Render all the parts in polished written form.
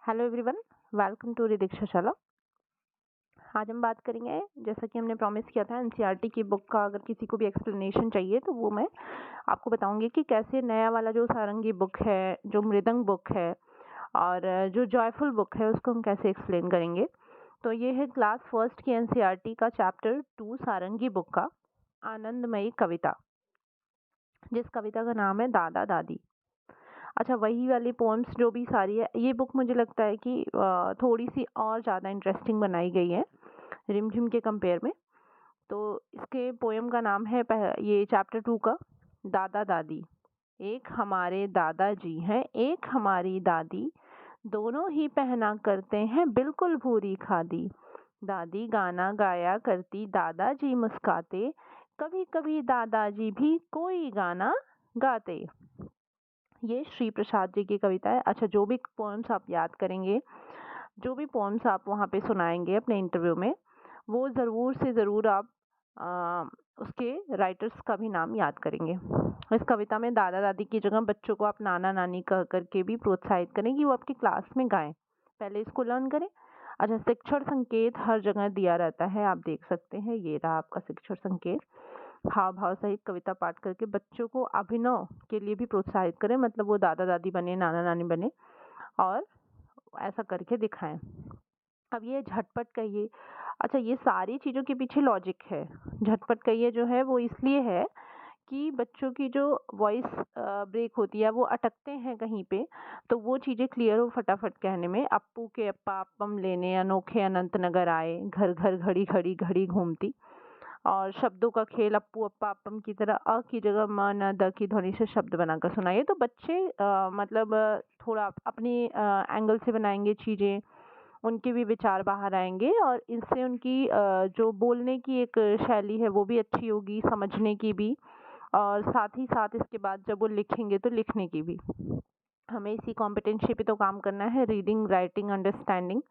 Hello everyone, welcome to दीक्षा शाला। आज हम बात करेंगे, जैसा कि हमने प्रॉमिस किया था, एनसीईआरटी की बुक का अगर किसी को भी एक्सप्लेनेशन चाहिए तो वो मैं आपको बताऊंगी कि कैसे नया वाला जो सारंगी बुक है, जो मृदंग बुक है और जो जॉयफुल बुक है उसको हम कैसे एक्सप्लेन करेंगे। तो ये है क्लास फर्स्ट की एनसीईआरटी का चैप्टर 2 सारंगी बुक का आनंदमयी कविता, जिस कविता का नाम है दादा दादी। अच्छा, वही वाली पोएम्स जो भी सारी है, ये बुक मुझे लगता है कि थोड़ी सी और ज़्यादा इंटरेस्टिंग बनाई गई है रिमझिम के कंपेयर में। तो इसके पोएम का नाम है ये चैप्टर 2 का दादा दादी। एक हमारे दादाजी हैं, एक हमारी दादी, दोनों ही पहना करते हैं बिल्कुल भूरी खादी। दादी गाना गाया करती, दादाजी मुस्काते, कभी कभी दादाजी भी कोई गाना गाते। ये श्री प्रसाद जी की कविता है। अच्छा, जो भी पोएम्स आप याद करेंगे, जो भी पोएम्स आप वहाँ पे सुनाएंगे अपने इंटरव्यू में, वो ज़रूर से ज़रूर आप उसके राइटर्स का भी नाम याद करेंगे। इस कविता में दादा दादी की जगह बच्चों को आप नाना नानी कह करके भी प्रोत्साहित करें कि वो आपकी क्लास में गाएं, पहले इसको लर्न करें। अच्छा, शिक्षण संकेत हर जगह दिया रहता है, आप देख सकते हैं, ये रहा आपका शिक्षण संकेत। हाव भाव सहित कविता पाठ करके बच्चों को अभिनव के लिए भी प्रोत्साहित करें, मतलब वो दादा दादी बने, नाना नानी बने और ऐसा करके दिखाएं। अब ये झटपट कहिए। अच्छा, ये सारी चीज़ों के पीछे लॉजिक है। झटपट कहिए जो है वो इसलिए है कि बच्चों की जो वॉइस ब्रेक होती है, वो अटकते हैं कहीं पे, तो वो चीज़ें क्लियर हो फटाफट कहने में। अप्पू के अप्पा अप्पम लेने अनोखे अनंत नगर आए, घर घर घड़ी घड़ी घड़ी घूमती। और शब्दों का खेल, अप्पू अप्पा अप्पम की तरह अ की जगह म न द की ध्वनि से शब्द बनाकर सुनाइए। तो बच्चे मतलब थोड़ा अपनी एंगल से बनाएंगे चीज़ें, उनके भी विचार बाहर आएंगे और इससे उनकी जो बोलने की एक शैली है वो भी अच्छी होगी, समझने की भी, और साथ ही साथ इसके बाद जब वो लिखेंगे तो लिखने की भी। हमें इसी कॉम्पिटेंसी पे तो काम करना है, रीडिंग राइटिंग अंडरस्टैंडिंग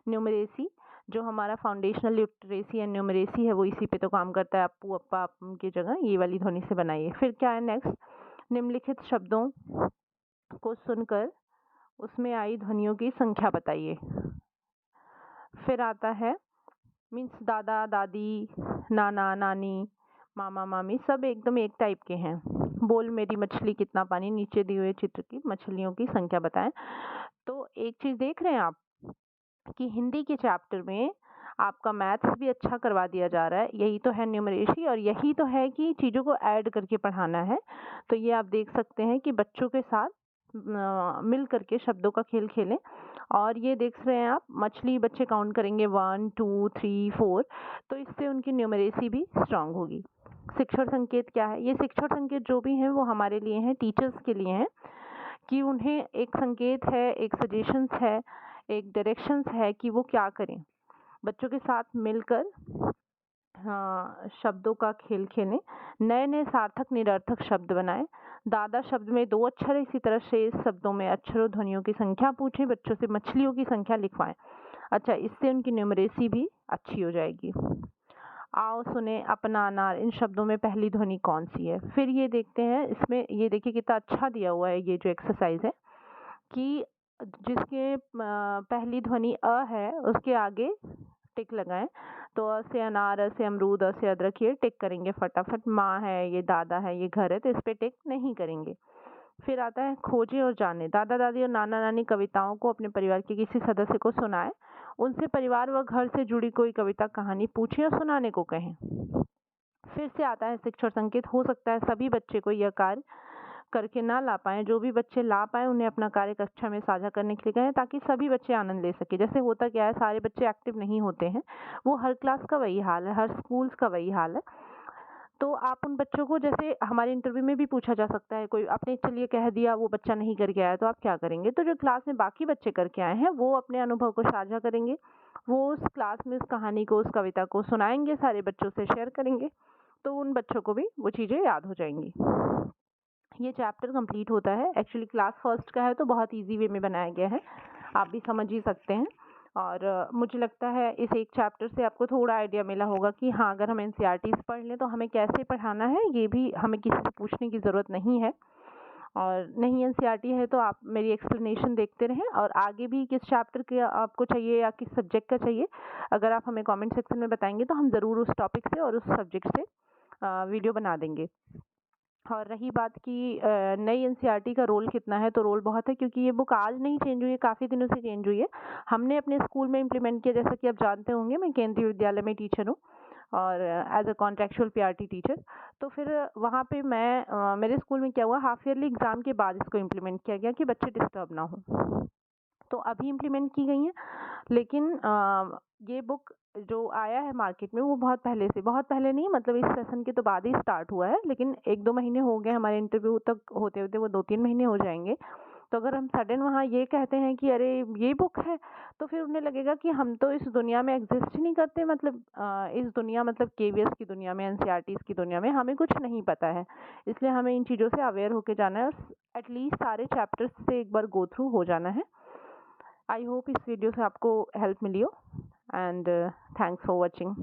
न्यूमरेसी। जो हमारा फाउंडेशनल लिटरेसी एंड न्यूमरेसी है वो इसी पे तो काम करता है। अप्पू अप्पा अप्पम की जगह ये वाली ध्वनि से बनाइए। फिर क्या है नेक्स्ट, निम्नलिखित शब्दों को सुनकर उसमें आई ध्वनियों की संख्या बताइए। फिर आता है मीन्स दादा दादी, नाना नानी, मामा मामी, सब एकदम एक टाइप के हैं। बोल मेरी मछली कितना पानी, नीचे दिए हुए चित्र की मछलियों की संख्या बताएं। तो एक चीज़ देख रहे हैं आप कि हिंदी के चैप्टर में आपका मैथ्स भी अच्छा करवा दिया जा रहा है। यही तो है न्यूमरेसी, और यही तो है कि चीज़ों को ऐड करके पढ़ाना है। तो ये आप देख सकते हैं कि बच्चों के साथ मिल करके शब्दों का खेल खेलें। और ये देख रहे हैं आप, मछली बच्चे काउंट करेंगे 1 2 3 4, तो इससे उनकी न्यूमरेसी भी स्ट्रांग होगी। शिक्षण संकेत क्या है? ये शिक्षण संकेत जो भी हैं वो हमारे लिए हैं, टीचर्स के लिए हैं, कि उन्हें एक संकेत है, एक सजेशंस है, एक डायरेक्शंस है कि वो क्या करें। बच्चों के साथ मिलकर हाँ, शब्दों का खेल खेलें, नए नए सार्थक निरर्थक शब्द बनाएं। दादा शब्द में 2 अक्षर है, इसी तरह शेष शब्दों में अक्षरों ध्वनियों की संख्या पूछें, बच्चों से मछलियों की संख्या लिखवाएं। अच्छा, इससे उनकी न्यूमरेसी भी अच्छी हो जाएगी। आओ सुने अपना अनार, इन शब्दों में पहली ध्वनि कौन सी है? फिर ये देखते हैं, इसमें ये देखिए कितना अच्छा दिया हुआ है ये जो एक्सरसाइज है, कि जिसके पहली ध्वनि अ है उसके आगे टिक लगाएं। तो अ से अनार, अ से अमरूद, अ से अदरक, ये टिक करेंगे फटाफट। माँ है, ये दादा है, ये घर है, तो इस पे टिक नहीं करेंगे। फिर आता है खोजे और जाने। दादा दादी और नाना नानी कविताओं को अपने परिवार के किसी सदस्य को सुनाएं, उनसे परिवार व घर से जुड़ी कोई कविता कहानी पूछें और सुनाने को कहें। फिर से आता है शिक्षण संकेत। हो सकता है सभी बच्चे को यह कार्य करके ना ला पाएं, जो भी बच्चे ला पाएं उन्हें अपना कार्य कक्षा में साझा करने के लिए कहें, ताकि सभी बच्चे आनंद ले सके। जैसे होता क्या है, सारे बच्चे एक्टिव नहीं होते हैं, वो हर क्लास का वही हाल है, हर स्कूल्स का वही हाल है। तो आप उन बच्चों को, जैसे हमारे इंटरव्यू में भी पूछा जा सकता है, कोई आपने चलिए कह दिया, वो बच्चा नहीं करके आया तो आप क्या करेंगे? तो जो क्लास में बाकी बच्चे करके आए हैं वो अपने अनुभव को साझा करेंगे, वो उस क्लास में उस कहानी को, उस कविता को सुनाएंगे, सारे बच्चों से शेयर करेंगे, तो उन बच्चों को भी वो चीज़ें याद हो जाएंगी। ये चैप्टर कंप्लीट होता है। एक्चुअली क्लास फर्स्ट का है तो बहुत इजी वे में बनाया गया है, आप भी समझ ही सकते हैं। और मुझे लगता है इस एक चैप्टर से आपको थोड़ा आइडिया मिला होगा कि हाँ, अगर हम एनसीईआरटीज़ पढ़ लें तो हमें कैसे पढ़ाना है, ये भी हमें किसी से पूछने की ज़रूरत नहीं है। और नहीं एनसीईआरटी है तो आप मेरी एक्सप्लेनेशन देखते रहें, और आगे भी किस चैप्टर के आपको चाहिए या किस सब्जेक्ट का चाहिए, अगर आप हमें कमेंट सेक्शन में बताएंगे तो हम ज़रूर उस टॉपिक से और उस सब्जेक्ट से वीडियो बना देंगे। और रही बात कि नई एनसीईआरटी का रोल कितना है, तो रोल बहुत है, क्योंकि ये बुक आज नहीं चेंज हुई है, काफ़ी दिनों से चेंज हुई है। हमने अपने स्कूल में इम्प्लीमेंट किया, जैसा कि आप जानते होंगे मैं केंद्रीय विद्यालय में टीचर हूँ और as a contractual PRT teacher. तो फिर वहाँ पे मैं मेरे स्कूल में क्या हुआ, हाफ ईयरली एग्ज़ाम के बाद इसको इम्प्लीमेंट किया गया कि बच्चे डिस्टर्ब ना हो। तो अभी इम्प्लीमेंट की गई हैं, लेकिन ये बुक जो आया है मार्केट में वो बहुत पहले नहीं, मतलब इस सेशन के तो बाद ही स्टार्ट हुआ है, लेकिन 1-2 महीने हो गए हमारे इंटरव्यू तक होते होते, वो 2-3 महीने हो जाएंगे। तो अगर हम सडन वहाँ ये कहते हैं कि अरे ये बुक है, तो फिर उन्हें लगेगा कि हम तो इस दुनिया में एग्जिस्ट ही नहीं करते, मतलब इस दुनिया, मतलब केवीएस की दुनिया में, एनसीईआरटीज की दुनिया में हमें कुछ नहीं पता है। इसलिए हमें इन चीज़ों से अवेयर होके जाना है और एटलीस्ट सारे चैप्टर्स से एक बार गो थ्रू हो जाना है। आई होप इस वीडियो से आपको हेल्प मिली हो, एंड थैंक्स फॉर वॉचिंग।